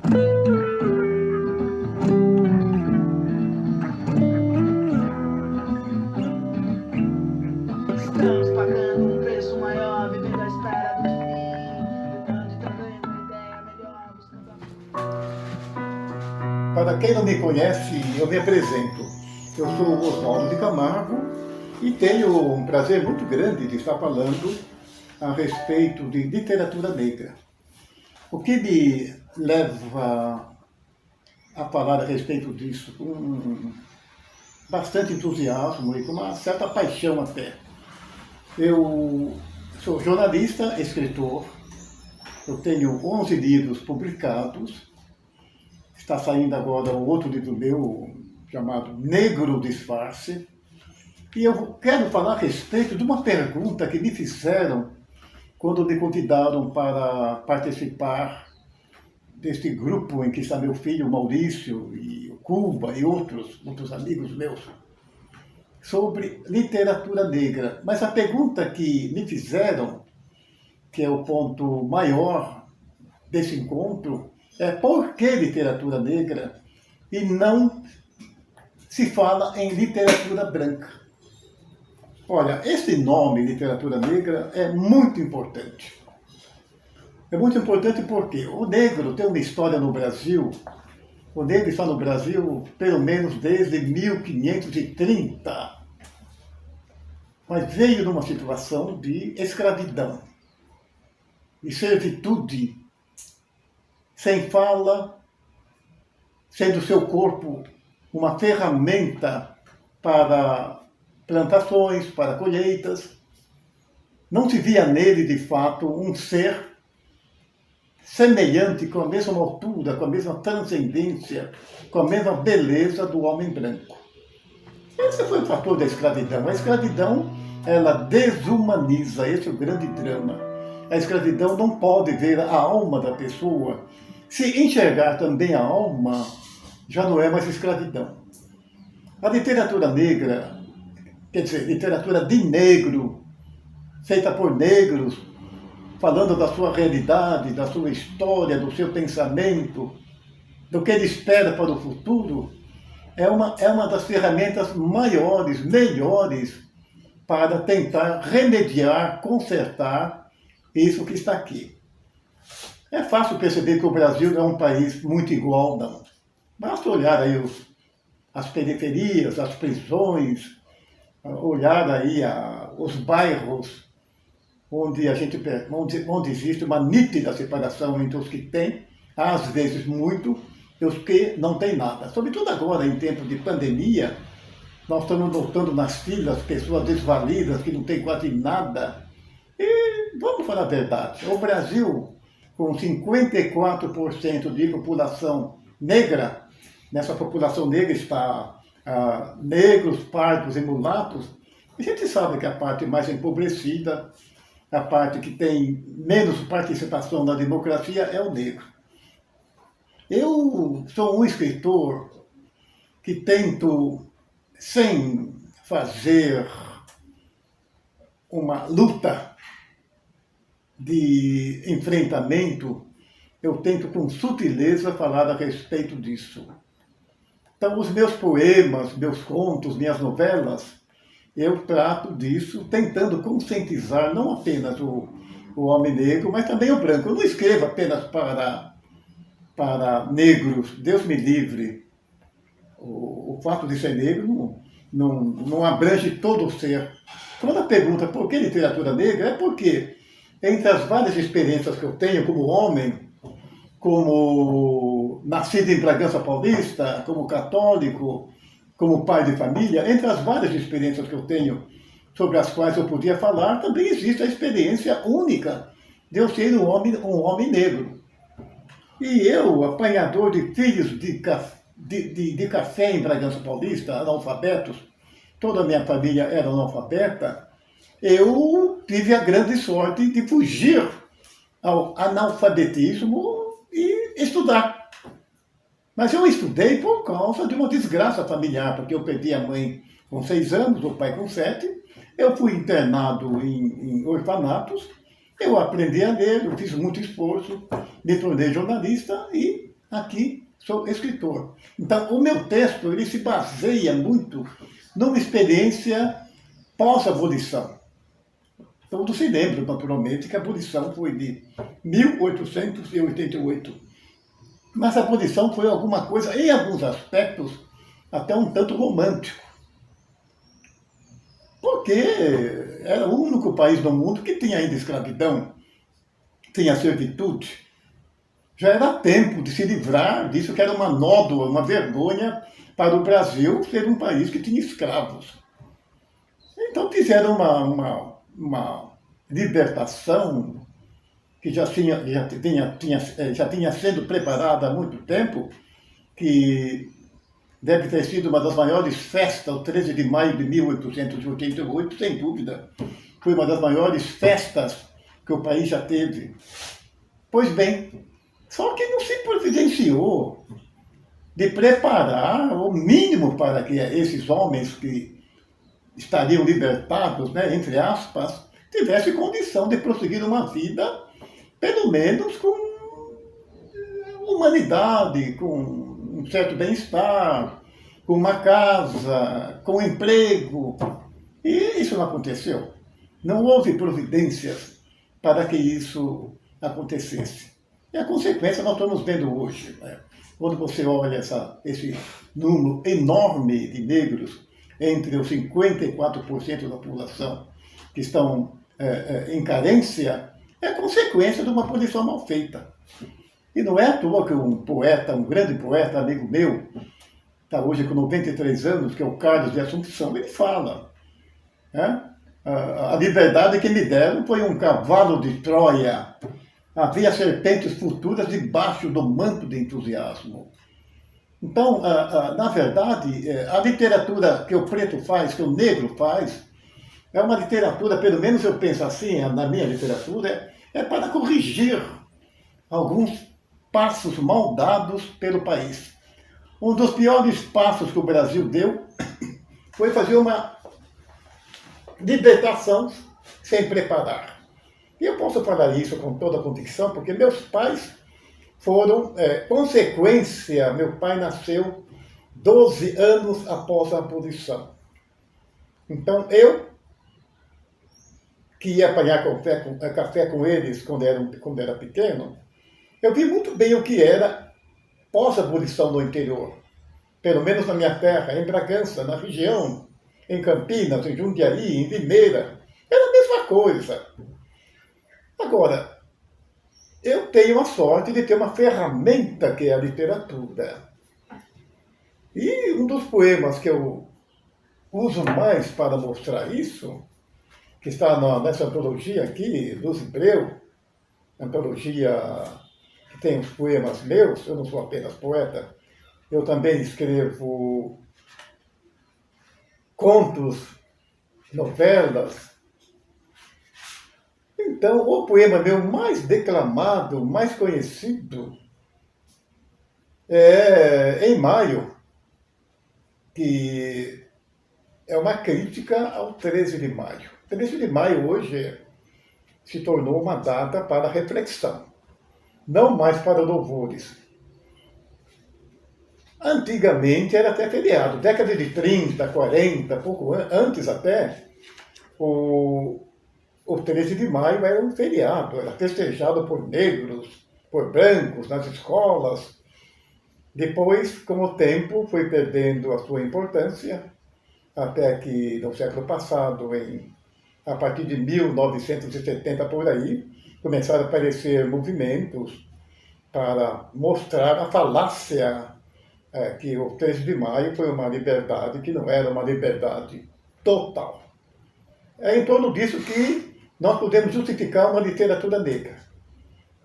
Estamos pagando um preço maior, vivendo à espera do fim, lutando e trazendo uma ideia melhor, buscando Para quem não me conhece, eu me apresento. Eu sou o Oswaldo de Camargo e tenho um prazer muito grande de estar falando a respeito de literatura negra. O que me leva a falar a respeito disso com bastante entusiasmo e com uma certa paixão até. Eu sou jornalista, escritor, eu tenho 11 livros publicados, está saindo agora um outro livro meu chamado Negro Disfarce, e eu quero falar a respeito de uma pergunta que me fizeram quando me convidaram para participar deste grupo em que está meu filho Maurício e o Cuba e outros amigos meus, sobre literatura negra. Mas a pergunta que me fizeram, que é o ponto maior desse encontro, é por que literatura negra e não se fala em literatura branca? Olha, esse nome, literatura negra, é muito importante. É muito importante porque o negro tem uma história no Brasil. O negro está no Brasil pelo menos desde 1530. Mas veio numa situação de escravidão, de servitude, sem fala, sendo seu corpo uma ferramenta para plantações, para colheitas. Não se via nele, de fato, um ser semelhante, com a mesma altura, com a mesma transcendência, com a mesma beleza do homem branco. Esse foi o fator da escravidão. A escravidão, ela desumaniza, esse é o grande drama. A escravidão não pode ver a alma da pessoa. Se enxergar também a alma, já não é mais escravidão. A literatura negra, quer dizer, literatura de negro, feita por negros, falando da sua realidade, da sua história, do seu pensamento, do que ele espera para o futuro, é uma das ferramentas maiores, melhores, para tentar remediar, consertar isso que está aqui. É fácil perceber que o Brasil não é um país muito igual, não. Basta olhar aí as periferias, as prisões, olhar aí os bairros onde existe uma nítida separação entre os que têm, às vezes muito, e os que não têm nada. Sobretudo agora, em tempos de pandemia, nós estamos notando nas filas pessoas desvalidas, que não têm quase nada. E vamos falar a verdade, o Brasil, com 54% de população negra, nessa população negra está negros, pardos e mulatos, a gente sabe que a parte mais empobrecida, a parte que tem menos participação na democracia é o negro. Eu sou um escritor que tento, sem fazer uma luta de enfrentamento, eu tento com sutileza falar a respeito disso. Então, os meus poemas, meus contos, minhas novelas, eu trato disso, tentando conscientizar não apenas o homem negro, mas também o branco. Eu não escrevo apenas para negros, Deus me livre. O fato de ser negro não abrange todo o ser. Quando a pergunta por que literatura negra, é porque entre as várias experiências que eu tenho como homem, como nascido em Bragança Paulista, como católico, como pai de família, entre as várias experiências que eu tenho sobre as quais eu podia falar, também existe a experiência única de eu ser um homem negro. E eu, apanhador de filhos de café em Bragança Paulista, analfabetos, toda a minha família era analfabeta, eu tive a grande sorte de fugir ao analfabetismo e estudar. Mas eu estudei por causa de uma desgraça familiar, porque eu perdi a mãe com 6 anos, o pai com 7, eu fui internado em orfanatos, eu aprendi a ler, eu fiz muito esforço, me tornei jornalista e Aqui sou escritor. Então, o meu texto ele se baseia muito numa experiência pós-abolição. Todos se lembram, naturalmente, que a abolição foi de 1888. Mas a abolição foi alguma coisa, em alguns aspectos, até um tanto romântico. Porque era o único país do mundo que tinha ainda escravidão, tinha servitude. Já era tempo de se livrar disso, que era uma nódoa, uma vergonha para o Brasil ser um país que tinha escravos. Então fizeram uma libertação que já tinha sido preparada há muito tempo, que deve ter sido uma das maiores festas, o 13 de maio de 1888, sem dúvida. Foi uma das maiores festas que o país já teve. Pois bem, só que não se providenciou de preparar o mínimo para que esses homens que estariam libertados, né, entre aspas, tivessem condição de prosseguir uma vida, pelo menos com humanidade, com um certo bem-estar, com uma casa, com emprego. E isso não aconteceu. Não houve providências para que isso acontecesse. E a consequência nós estamos vendo hoje. Né? Quando você olha esse número enorme de negros, entre os 54% da população que estão em carência, é consequência de uma posição mal feita. E não é à toa que um poeta, um grande poeta, amigo meu, está hoje com 93 anos, que é o Carlos de Assumpção, ele fala, né? A liberdade que me deram foi um cavalo de Troia. Havia serpentes futuras debaixo do manto de entusiasmo. Então, na verdade, a literatura que o preto faz, que o negro faz, é uma literatura, pelo menos eu penso assim, na minha literatura, é para corrigir alguns passos mal dados pelo país. Um dos piores passos que o Brasil deu foi fazer uma libertação sem preparar. E eu posso falar isso com toda a convicção, porque meus pais foram consequência. Meu pai nasceu 12 anos após a abolição. Então, eu, que ia apanhar café com eles quando era pequeno, eu vi muito bem o que era pós-abolição no interior. Pelo menos na minha terra, em Bragança, na região, em Campinas, em Jundiaí, em Limeira. Era a mesma coisa. Agora, eu tenho a sorte de ter uma ferramenta que é a literatura. E um dos poemas que eu uso mais para mostrar isso, que está nessa antologia aqui, Luz Breu, antologia que tem os poemas meus, eu não sou apenas poeta, eu também escrevo contos, novelas. Então, o poema meu mais declamado, mais conhecido, é Em Maio, que é uma crítica ao 13 de maio. 13 de maio hoje se tornou uma data para reflexão, não mais para louvores. Antigamente era até feriado, década de 30, 40, pouco antes até, o 13 de maio era um feriado, era festejado por negros, por brancos, nas escolas. Depois, com o tempo, foi perdendo a sua importância, até que no século passado, a partir de 1970 por aí, começaram a aparecer movimentos para mostrar a falácia que o 13 de maio foi uma liberdade que não era uma liberdade total. É em torno disso que nós podemos justificar uma literatura negra.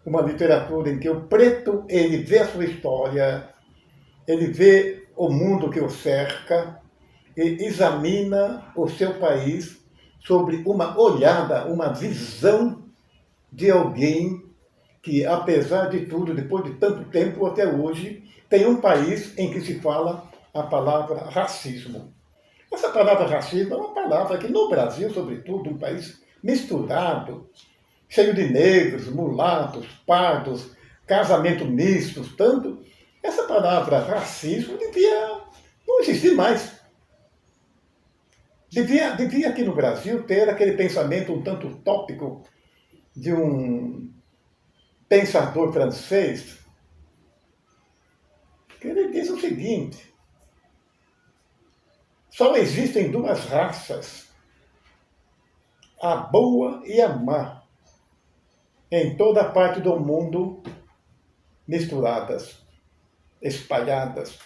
Uma literatura em que o preto, ele vê a sua história, ele vê o mundo que o cerca e examina o seu país sobre uma olhada, uma visão de alguém que, apesar de tudo, depois de tanto tempo até hoje, tem um país em que se fala a palavra racismo. Essa palavra racismo é uma palavra que no Brasil, sobretudo, um país misturado, cheio de negros, mulatos, pardos, casamento misto, tanto, essa palavra racismo devia não existir mais. Devia aqui no Brasil ter aquele pensamento um tanto utópico de um pensador francês, que ele diz o seguinte: só existem duas raças, a boa e a má, em toda parte do mundo, misturadas, espalhadas.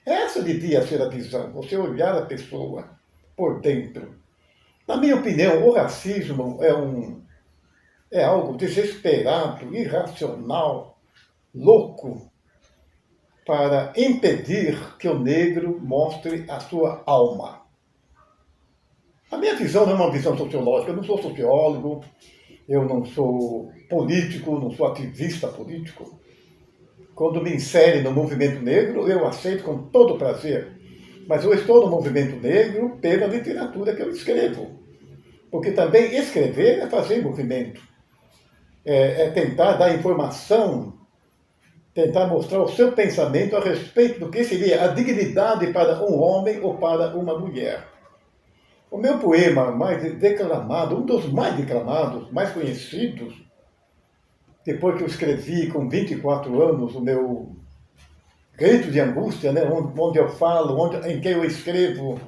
Essa devia ser a visão, você olhar a pessoa por dentro. Na minha opinião, o racismo é algo desesperado, irracional, louco, para impedir que o negro mostre a sua alma. A minha visão não é uma visão sociológica, eu não sou sociólogo, eu não sou político, não sou ativista político. Quando me insere no movimento negro, eu aceito com todo prazer. Mas eu estou no movimento negro pela literatura que eu escrevo. Porque também escrever é fazer movimento. É tentar dar informação, tentar mostrar o seu pensamento a respeito do que seria a dignidade para um homem ou para uma mulher. O meu poema mais declamado, um dos mais declamados, mais conhecidos, depois que eu escrevi com 24 anos o meu Grito de Angústia, né, onde eu falo, em que eu escrevo,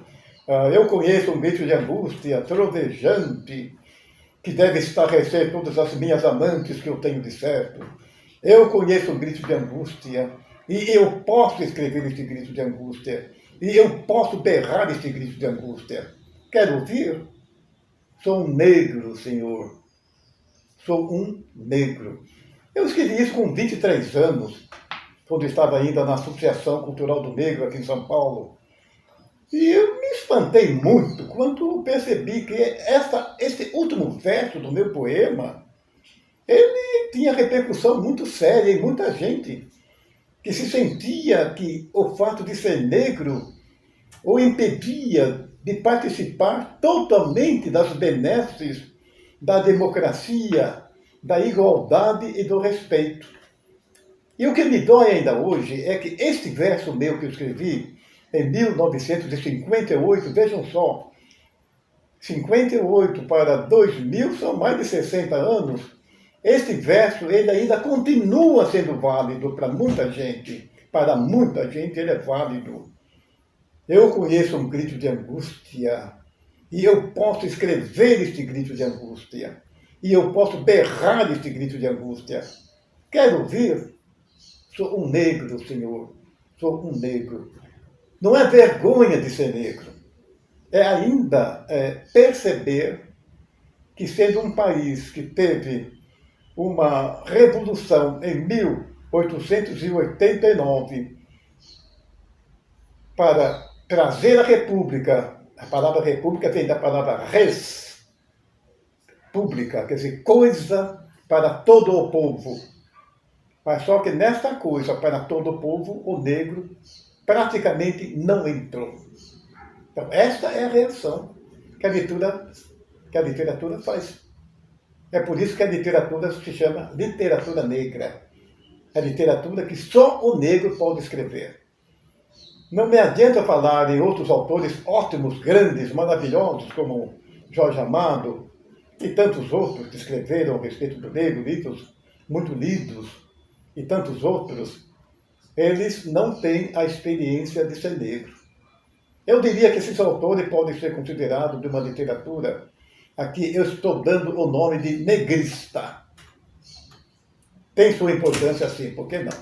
eu conheço um grito de angústia trovejante, que deve estarrecer todas as minhas amantes que eu tenho de certo. Eu conheço um grito de angústia, e eu posso escrever este grito de angústia, e eu posso berrar este grito de angústia. Quer ouvir? Sou um negro, Senhor. Sou um negro. Eu escrevi isso com 23 anos, quando estava ainda na Associação Cultural do Negro aqui em São Paulo. E eu me espantei muito quando percebi que esse último verso do meu poema, ele tinha repercussão muito séria em muita gente, que se sentia que o fato de ser negro o impedia de participar totalmente das benesses da democracia, da igualdade e do respeito. E o que me dói ainda hoje é que este verso meu que eu escrevi em 1958, vejam só, 58 para 2000 são mais de 60 anos, este verso ele ainda continua sendo válido para muita gente ele é válido. Eu conheço um grito de angústia, e eu posso escrever este grito de angústia, e eu posso berrar este grito de angústia. Quer ouvir? Sou um negro, Senhor, sou um negro. Não é vergonha de ser negro, é ainda perceber que, sendo um país que teve uma revolução em 1889 para trazer a república, a palavra república vem da palavra res, pública, quer dizer, coisa para todo o povo. Mas só que nesta coisa para todo o povo, o negro praticamente não entrou. Então, esta é a reação que a literatura faz. É por isso que a literatura se chama literatura negra. É a literatura que só o negro pode escrever. Não me adianta falar em outros autores ótimos, grandes, maravilhosos, como Jorge Amado e tantos outros que escreveram a respeito do negro, livros muito lidos, e tantos outros. Eles não têm a experiência de ser negro. Eu diria que esses autores podem ser considerados de uma literatura, aqui eu estou dando o nome de negrista. Tem sua importância sim, por que não?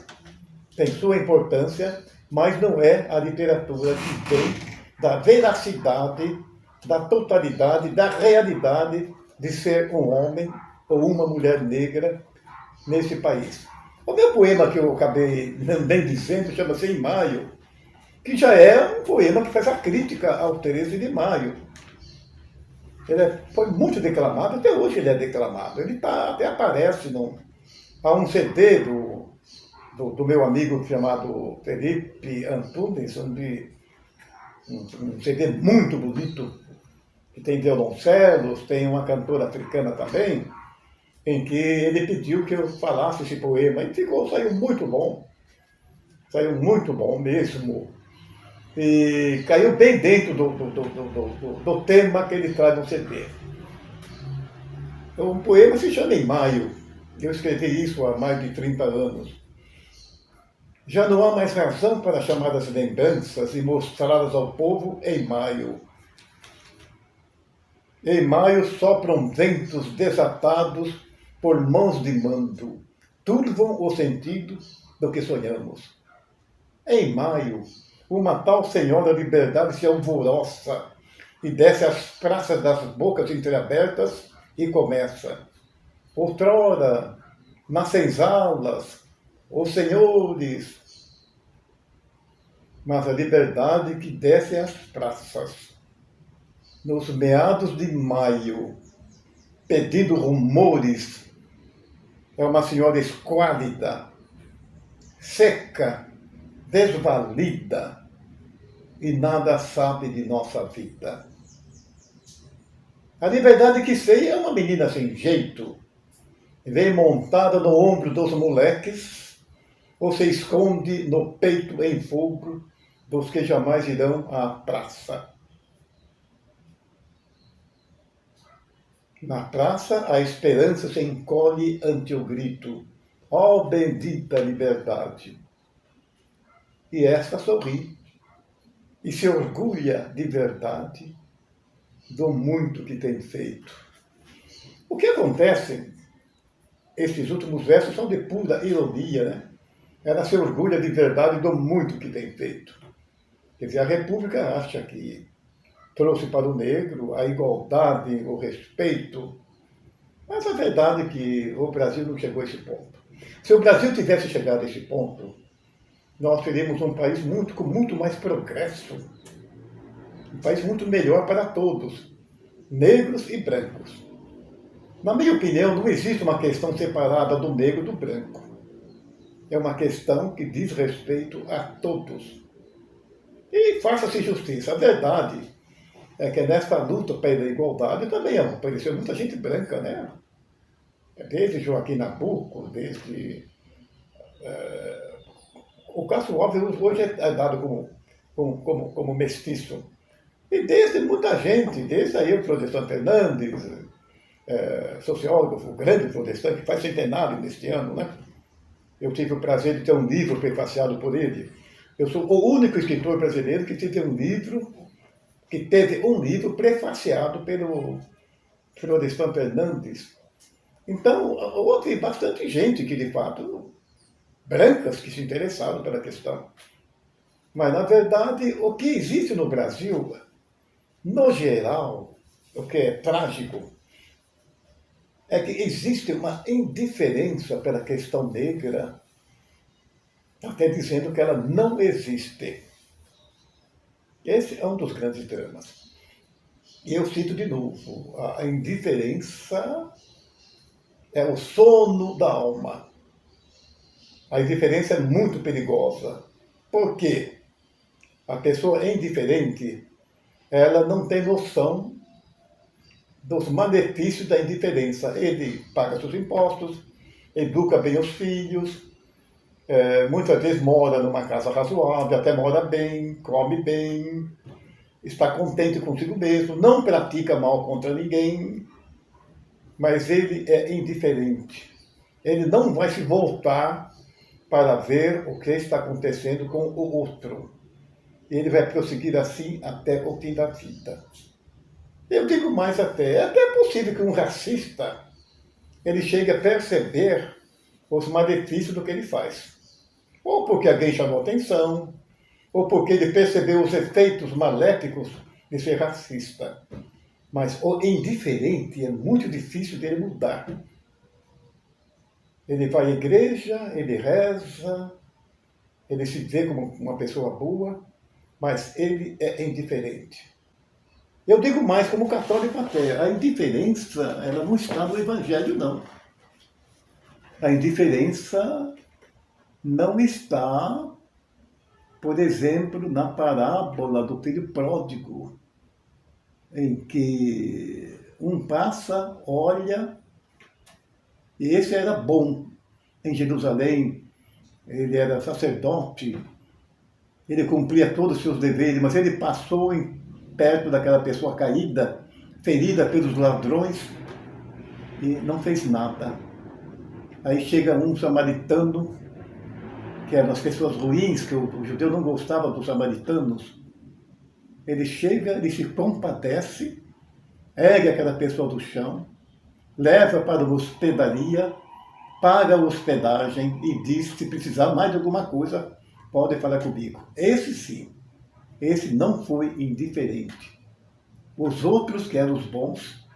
Tem sua importância, mas não é a literatura que vem da veracidade, da totalidade, da realidade de ser um homem ou uma mulher negra nesse país. O meu poema que eu acabei também dizendo chama-se Em Maio, que já é um poema que faz a crítica ao 13 de maio. Ele foi muito declamado, até hoje ele é declamado. Ele até aparece há um CD do meu amigo chamado Felipe Antunes, um CD muito bonito, que tem violoncelos, tem uma cantora africana também. em que ele pediu que eu falasse esse poema. E saiu muito bom mesmo. E caiu bem dentro do tema que ele traz no CD. O poema se chama Em Maio. Eu escrevi isso há mais de 30 anos. Já não há mais razão para chamar as lembranças e mostrá-las ao povo em maio. Em maio sopram ventos desatados por mãos de mando, turvam o sentido do que sonhamos. Em maio, uma tal senhora liberdade se alvoroça e desce às praças das bocas entreabertas e começa. Outrora, nas senzalas, os senhores, mas a liberdade que desce às praças, nos meados de maio, pedindo rumores, é uma senhora esquálida, seca, desvalida, e nada sabe de nossa vida. A liberdade que sei é uma menina sem jeito, vem montada no ombro dos moleques, ou se esconde no peito em fogo dos que jamais irão à praça. Na praça, a esperança se encolhe ante o grito: ó bendita liberdade! E esta sorri e se orgulha de verdade do muito que tem feito. O que acontece? Estes últimos versos são de pura ironia, né? Ela se orgulha de verdade do muito que tem feito. Quer dizer, a República acha que trouxe para o negro a igualdade, o respeito, mas a verdade é que o Brasil não chegou a esse ponto. Se o Brasil tivesse chegado a esse ponto, nós teríamos um país com muito mais progresso, um país muito melhor para todos, negros e brancos. Na minha opinião, não existe uma questão separada do negro e do branco. É uma questão que diz respeito a todos. E faça-se justiça. A verdade é que nesta luta pela igualdade também apareceu muita gente branca, né? Desde Joaquim Nabuco, desde... o Castro Alves hoje é dado como mestiço. E desde muita gente, desde aí o Florestan Fernandes, sociólogo, o grande Florestan, que faz centenário neste ano, né? Eu tive o prazer de ter um livro prefaciado por ele. Eu sou o único escritor brasileiro que teve um livro prefaciado pelo Florestan Fernandes. Então, houve bastante gente que, de fato, brancas que se interessaram pela questão. Mas, na verdade, o que existe no Brasil, no geral, o que é trágico, é que existe uma indiferença pela questão negra, até dizendo que ela não existe. Esse é um dos grandes dramas. E eu cito de novo, a indiferença é o sono da alma. A indiferença é muito perigosa. Por quê? A pessoa indiferente, ela não tem noção dos malefícios da indiferença. Ele paga seus impostos, educa bem os filhos, muitas vezes mora numa casa razoável, até mora bem, come bem, está contente consigo mesmo, não pratica mal contra ninguém, mas ele é indiferente. Ele não vai se voltar para ver o que está acontecendo com o outro. Ele vai prosseguir assim até o fim da vida. Eu digo mais até, é até possível que um racista ele chegue a perceber os malefícios do que ele faz. Ou porque alguém chamou atenção, ou porque ele percebeu os efeitos maléficos de ser racista. Mas o indiferente é muito difícil dele mudar. Ele vai à igreja, ele reza, ele se vê como uma pessoa boa, mas ele é indiferente. Eu digo mais como católico até, a indiferença ela não está no Evangelho, não. A indiferença não está, por exemplo, na parábola do filho pródigo, em que um passa, olha, E esse era bom. Em Jerusalém, ele era sacerdote, ele cumpria todos os seus deveres, mas ele passou perto daquela pessoa caída, ferida pelos ladrões, e não fez nada. Aí chega um samaritano, que eram as pessoas ruins, que o judeu não gostava dos samaritanos. Ele chega, ele se compadece, ergue aquela pessoa do chão, leva para uma hospedaria, paga a hospedagem e diz: se precisar mais de alguma coisa, pode falar comigo. Esse sim, esse não foi indiferente. Os outros, que eram os bons,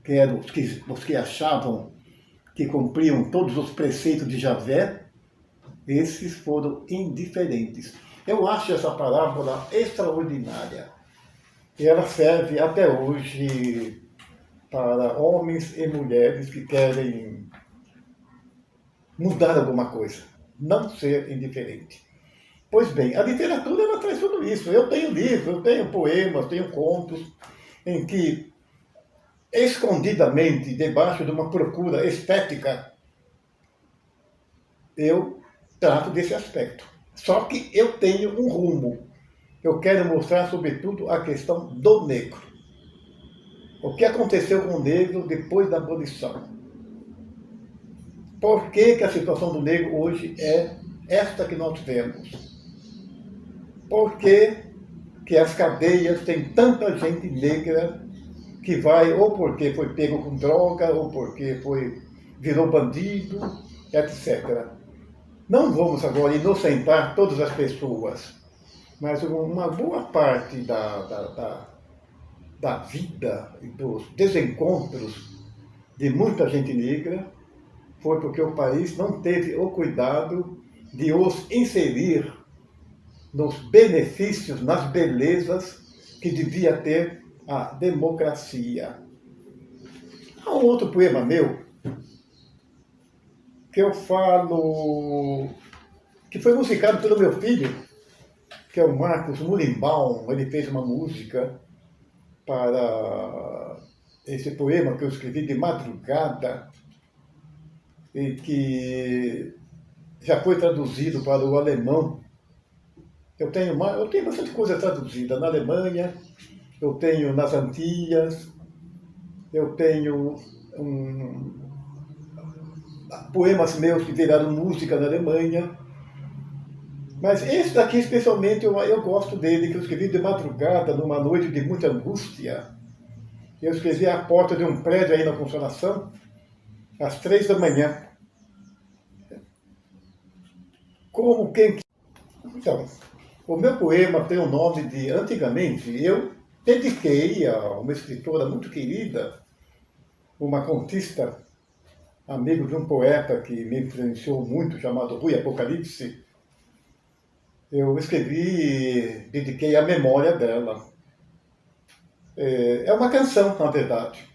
que eram os que achavam que cumpriam todos os preceitos de Javé, esses foram indiferentes. Eu acho essa parábola extraordinária. E ela serve até hoje para homens e mulheres que querem mudar alguma coisa, não ser indiferente. Pois bem, a literatura ela traz tudo isso. Eu tenho livros, eu tenho poemas, tenho contos, em que, escondidamente, debaixo de uma procura estética, eu trato desse aspecto. Só que eu tenho um rumo. Eu quero mostrar, sobretudo, a questão do negro. O que aconteceu com o negro depois da abolição? Por que a situação do negro hoje é esta que nós vemos? Por que as cadeias têm tanta gente negra que vai, ou porque foi pego com droga, ou porque virou bandido, etc. Não vamos agora inocentar todas as pessoas, mas uma boa parte da vida e dos desencontros de muita gente negra foi porque o país não teve o cuidado de os inserir nos benefícios, nas belezas que devia ter a democracia. Há um outro poema meu que eu falo, que foi musicado pelo meu filho, que é o Marcos Mullenbaum. Ele fez uma música para esse poema que eu escrevi de madrugada, e que já foi traduzido para o alemão. Eu tenho bastante coisa traduzida na Alemanha, eu tenho nas Antilhas, eu tenho poemas meus que viraram música na Alemanha. Mas esse daqui, especialmente, eu gosto dele, que eu escrevi de madrugada, numa noite de muita angústia. Eu escrevi à porta de um prédio aí na Consolação, às 3 da manhã. Como quem... Então, o meu poema tem o nome de... Antigamente, eu dediquei a uma escritora muito querida, uma contista, amigo de um poeta que me influenciou muito, chamado Rui Apocalipse. Eu escrevi, dediquei a memória dela. É uma canção, na verdade.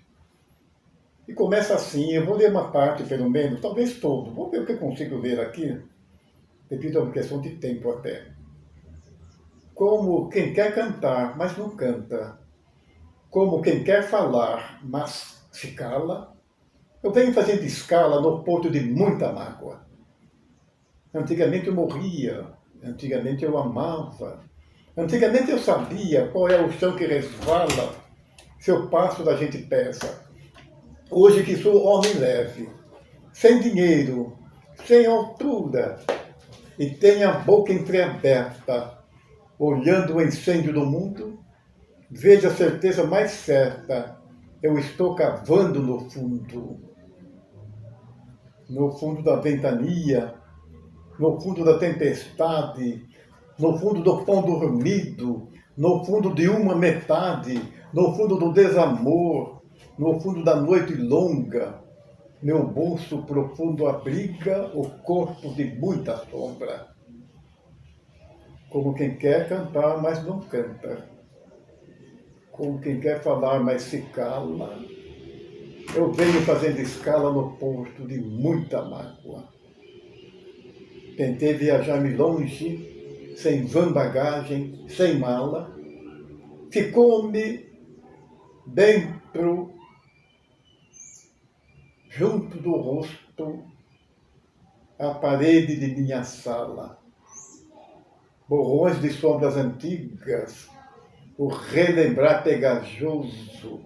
E começa assim, eu vou ler uma parte, pelo menos, talvez todo. Vou ver o que eu consigo ler aqui, devido a uma questão de tempo até. Como quem quer cantar, mas não canta. Como quem quer falar, mas se cala. Eu venho fazendo escala no porto de muita mágoa. Antigamente eu morria, antigamente eu amava, antigamente eu sabia qual é o chão que resvala se o passo da gente pesa. Hoje que sou homem leve, sem dinheiro, sem altura, e tenho a boca entreaberta, olhando o incêndio do mundo, vejo a certeza mais certa, eu estou cavando no fundo da ventania, no fundo da tempestade, no fundo do pão dormido, no fundo de uma metade, no fundo do desamor, no fundo da noite longa. Meu bolso profundo abriga o corpo de muita sombra. Como quem quer cantar, mas não canta. Como quem quer falar, mas se cala. Eu venho fazendo escala no porto de muita mágoa. Tentei viajar-me longe, sem van bagagem, sem mala. Ficou-me dentro junto do rosto, a parede de minha sala. Borrões de sombras antigas, o relembrar pegajoso,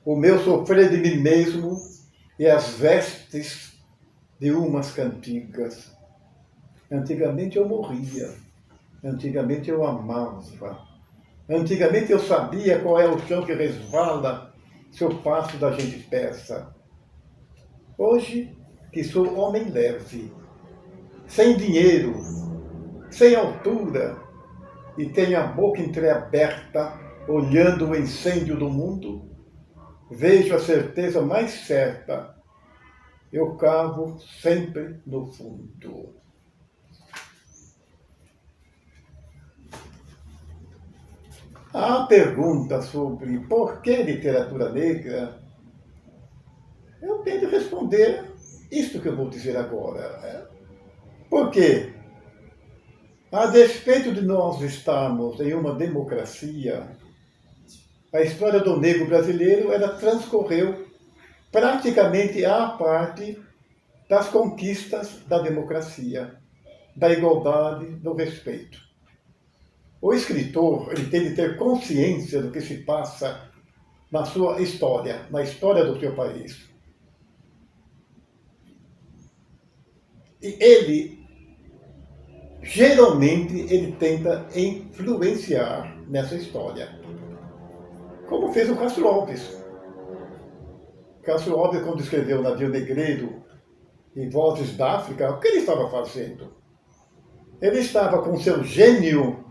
o meu sofrer de mim mesmo e as vestes de umas cantigas. Antigamente eu morria, antigamente eu amava, antigamente eu sabia qual é o chão que resvala se o passo da gente pesa. Hoje, que sou homem leve, sem dinheiro, sem altura, e tenho a boca entreaberta, olhando o incêndio do mundo, vejo a certeza mais certa. Eu cavo sempre no fundo. A pergunta sobre por que literatura negra, eu tento responder isto que eu vou dizer agora. Por quê? A despeito de nós estarmos em uma democracia, a história do negro brasileiro ela transcorreu praticamente à parte das conquistas da democracia, da igualdade, do respeito. O escritor ele tem de ter consciência do que se passa na sua história, na história do seu país. E ele, geralmente, ele tenta influenciar nessa história. Como fez o Castro Alves. Castro Alves, quando escreveu Nadio Negreiro e Vozes da África, o que ele estava fazendo? Ele estava com seu gênio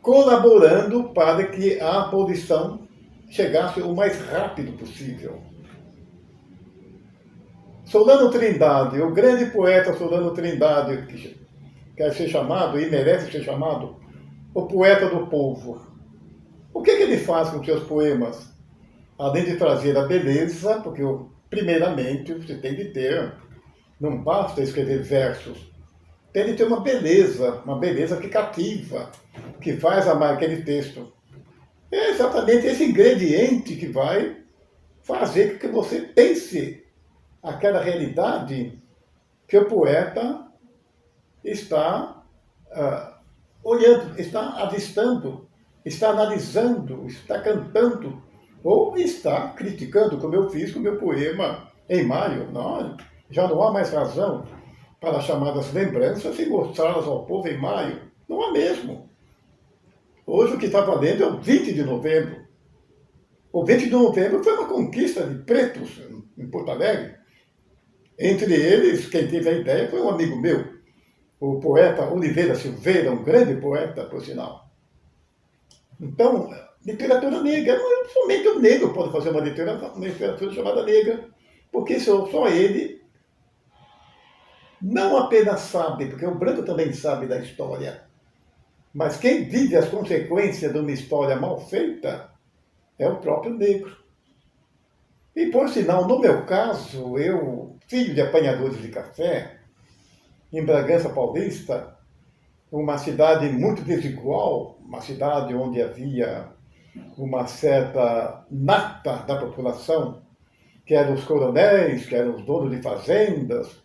colaborando para que a abolição chegasse o mais rápido possível. Solano Trindade, o grande poeta Solano Trindade, que quer ser chamado e merece ser chamado o poeta do povo. O que ele faz com seus poemas? Além de trazer a beleza, porque primeiramente você tem de ter, não basta escrever versos, tem de ter uma beleza que cativa, que faz amar aquele texto. É exatamente esse ingrediente que vai fazer com que você pense aquela realidade que o poeta está olhando, está avistando, está analisando, está cantando, ou está criticando, como eu fiz com o meu poema em maio. Não, já não há mais razão para chamar das lembranças e mostrá-las ao povo em maio. Não há mesmo. Hoje o que está valendo é o 20 de novembro. O 20 de novembro foi uma conquista de pretos em Porto Alegre. Entre eles, quem teve a ideia foi um amigo meu, o poeta Oliveira Silveira, um grande poeta, por sinal. Então, literatura negra, não é somente o negro pode fazer uma literatura chamada negra, porque só ele não apenas sabe, porque o branco também sabe da história, mas quem vive as consequências de uma história mal feita é o próprio negro. E, por sinal, no meu caso, eu, filho de apanhadores de café, em Bragança Paulista, uma cidade muito desigual, uma cidade onde havia uma certa nata da população, que eram os coronéis, que eram os donos de fazendas,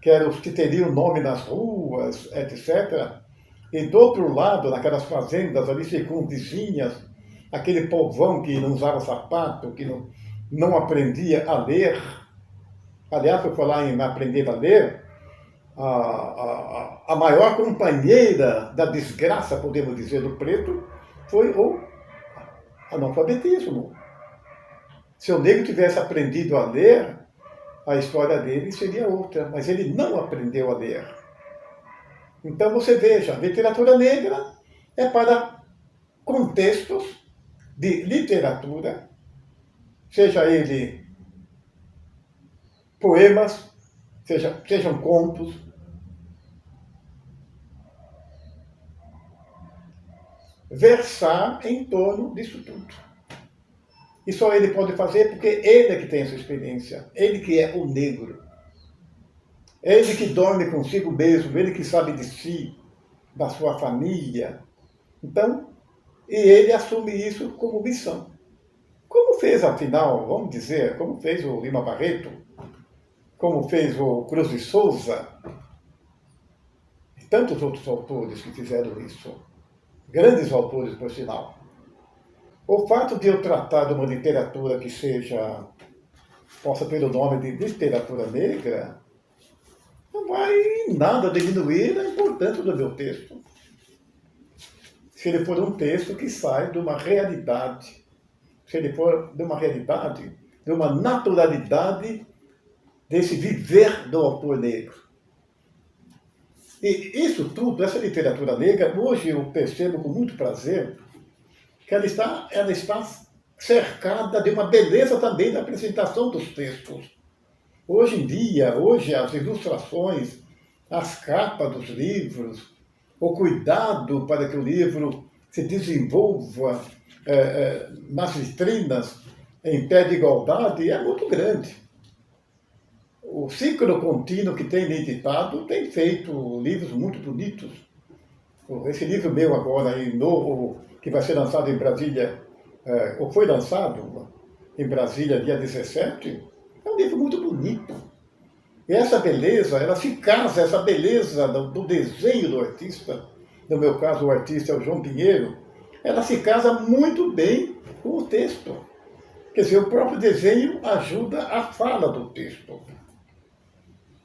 que eram os que teriam nome nas ruas, etc. E do outro lado, naquelas fazendas ali circunvizinhas, aquele povão que não usava sapato, que não aprendia a ler. Aliás, por falar em aprender a ler, a maior companheira da desgraça, podemos dizer, do preto, foi o analfabetismo. Se o negro tivesse aprendido a ler, a história dele seria outra, mas ele não aprendeu a ler. Então você veja, a literatura negra é para contextos de literatura, seja ele poemas, sejam contos, versar em torno disso tudo. E só ele pode fazer porque ele é que tem essa experiência, ele que é o negro. Ele que dorme consigo mesmo, ele que sabe de si, da sua família. Então, e ele assume isso como missão. Como fez, afinal, vamos dizer, como fez o Lima Barreto, como fez o Cruz de Souza, e tantos outros autores que fizeram isso. Grandes autores, por sinal. O fato de eu tratar de uma literatura que seja, possa ter o nome de literatura negra, não vai em nada diminuir a importância do meu texto. Se ele for um texto que sai de uma realidade, se ele for de uma realidade, de uma naturalidade desse viver do autor negro. E isso tudo, essa literatura negra, hoje eu percebo com muito prazer que ela está cercada de uma beleza também da apresentação dos textos. Hoje em dia, hoje as ilustrações, as capas dos livros, o cuidado para que o livro se desenvolva nas vitrinas em pé de igualdade é muito grande. O ciclo contínuo que tem editado tem feito livros muito bonitos. Esse livro meu agora, aí, novo, que vai ser lançado em Brasília, ou foi lançado em Brasília dia 17, é um livro muito bonito. E essa beleza, ela se casa, essa beleza do desenho do artista, no meu caso o artista é o João Pinheiro, ela se casa muito bem com o texto. Quer dizer, o próprio desenho ajuda a fala do texto.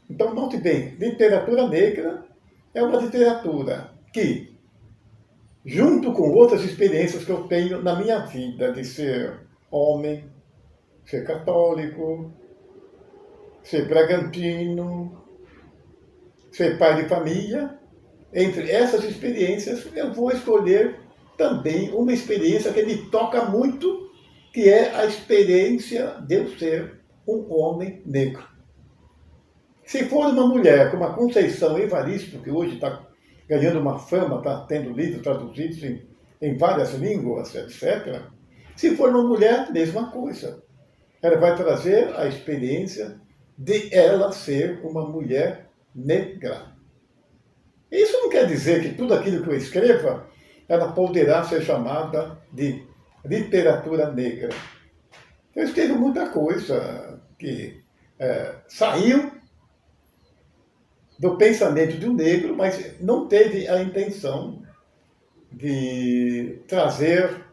Então, note bem, literatura negra é uma literatura que, junto com outras experiências que eu tenho na minha vida, de ser homem, ser católico, ser bragantino, ser pai de família, entre essas experiências eu vou escolher também uma experiência que me toca muito, que é a experiência de eu ser um homem negro. Se for uma mulher como a Conceição Evaristo, que hoje está ganhando uma fama, está tendo livros traduzidos em várias línguas, etc. Se for uma mulher, mesma coisa. Ela vai trazer a experiência de ela ser uma mulher negra. Isso não quer dizer que tudo aquilo que eu escreva, ela poderá ser chamada de literatura negra. Eu escrevo muita coisa que saiu do pensamento de um negro, mas não teve a intenção de trazer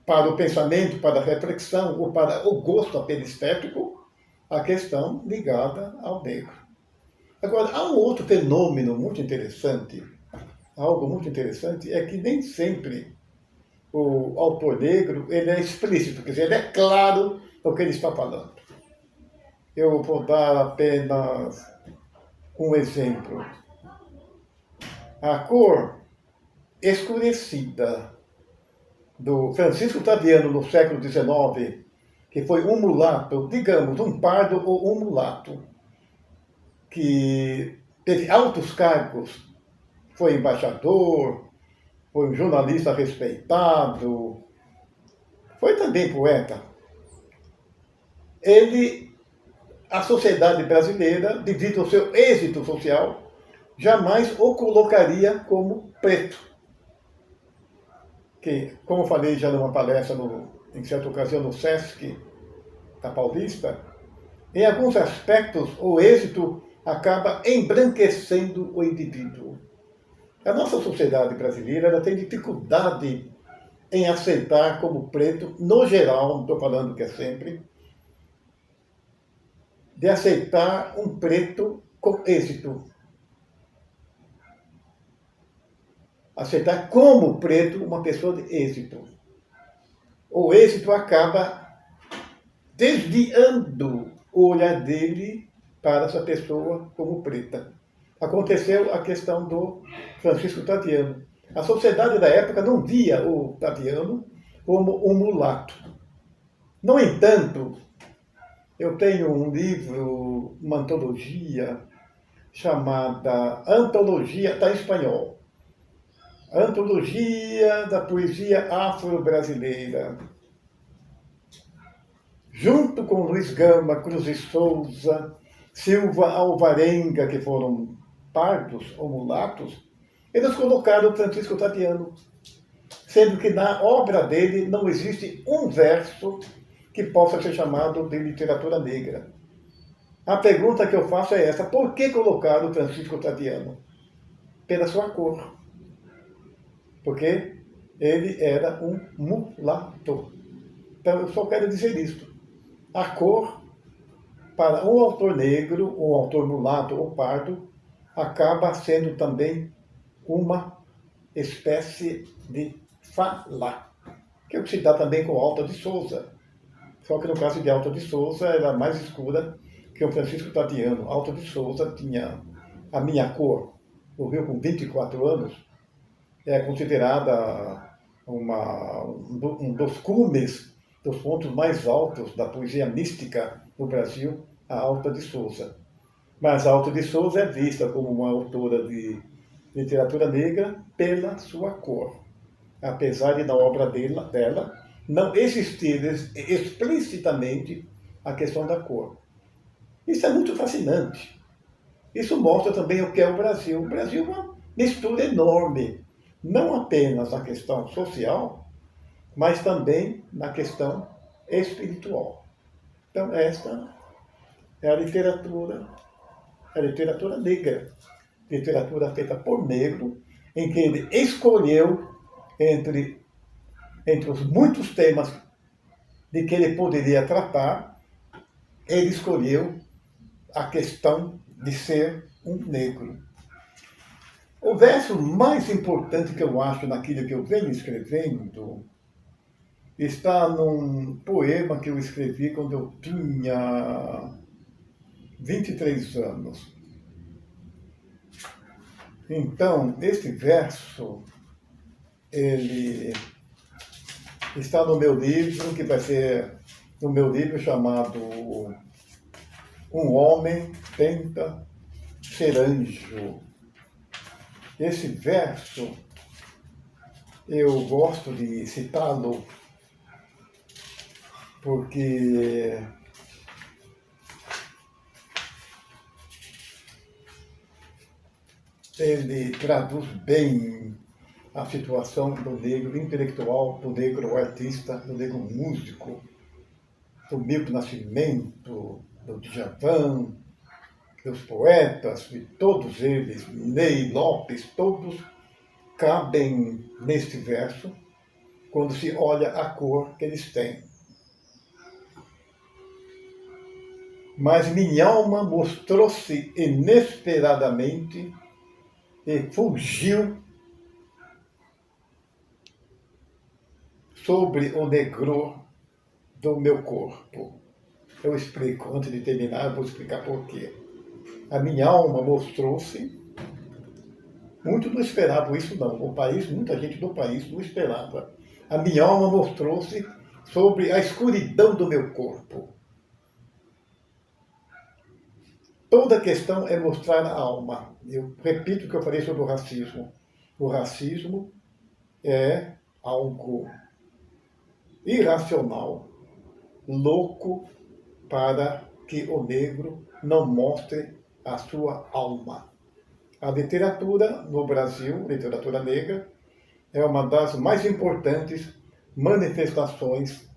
para o pensamento, para a reflexão, ou para o gosto apenas estético, a questão ligada ao negro. Agora, há um outro fenômeno muito interessante, algo muito interessante, é que nem sempre o autor negro ele é explícito, quer dizer, ele é claro o que ele está falando. Eu vou dar apenas um exemplo. A cor escurecida do Francisco Taviano no século XIX, que foi um mulato, digamos, um pardo ou um mulato, que teve altos cargos, foi embaixador, foi um jornalista respeitado, foi também poeta. A sociedade brasileira, devido ao seu êxito social, jamais o colocaria como preto. Que, como eu falei já numa palestra, em certa ocasião, no Sesc da Paulista, em alguns aspectos o êxito acaba embranquecendo o indivíduo. A nossa sociedade brasileira ela tem dificuldade em aceitar como preto, no geral, não estou falando que é sempre, de aceitar um preto com êxito. Aceitar como preto uma pessoa de êxito. O êxito acaba desviando o olhar dele para essa pessoa como preta. Aconteceu a questão do Francisco Taviano. A sociedade da época não via o Taviano como um mulato. No entanto, eu tenho um livro, uma antologia, chamada Antologia, está em espanhol. Antologia da Poesia Afro-Brasileira. Junto com Luiz Gama, Cruz de Souza, Silva Alvarenga, que foram pardos ou mulatos, eles colocaram Francisco Taviano. sendo que na obra dele não existe um verso que possa ser chamado de literatura negra. A pergunta que eu faço é essa: por que colocar o Francisco Tradiano? Pela sua cor. Porque ele era um mulato. Então eu só quero dizer isto. A cor, para um autor negro, ou autor mulato ou pardo, acaba sendo também uma espécie de fala, que é o que se dá também com Alta de Souza. Só que no caso de Alta de Souza era mais escura que o Francisco Tradiano. Alta de Souza tinha a minha cor, morreu com 24 anos, é considerada um dos cumes, dos pontos mais altos da poesia mística no Brasil, a Alta de Souza. Mas a Alta de Souza é vista como uma autora de literatura negra pela sua cor, apesar de na obra dela não existir explicitamente a questão da cor. Isso é muito fascinante. Isso mostra também o que é o Brasil. O Brasil é uma mistura enorme, não apenas na questão social, mas também na questão espiritual. Então, esta é a literatura negra, literatura feita por negro, em que ele escolheu, entre os muitos temas de que ele poderia tratar, ele escolheu a questão de ser um negro. O verso mais importante que eu acho naquilo que eu venho escrevendo está num poema que eu escrevi quando eu tinha 23 anos. Então, este verso, ele está no meu livro, que vai ser no meu livro chamado Um Homem Tenta Ser Anjo. Esse verso, eu gosto de citá-lo porque ele traduz bem a situação do negro intelectual, do negro artista, do negro músico, do Milton Nascimento, do Djavan, dos poetas, de todos eles, Ney Lopes, todos cabem neste verso, quando se olha a cor que eles têm. Mas minha alma mostrou-se inesperadamente e fugiu sobre o negror do meu corpo. Eu explico, antes de terminar, eu vou explicar por quê. A minha alma mostrou-se, muito não esperava isso não, muita gente do país não esperava. A minha alma mostrou-se sobre a escuridão do meu corpo. Toda a questão é mostrar a alma. Eu repito o que eu falei sobre o racismo. O racismo é algo irracional, louco, para que o negro não mostre a sua alma. A literatura no Brasil, literatura negra, é uma das mais importantes manifestações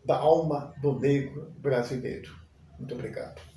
da alma do negro brasileiro. Muito obrigado.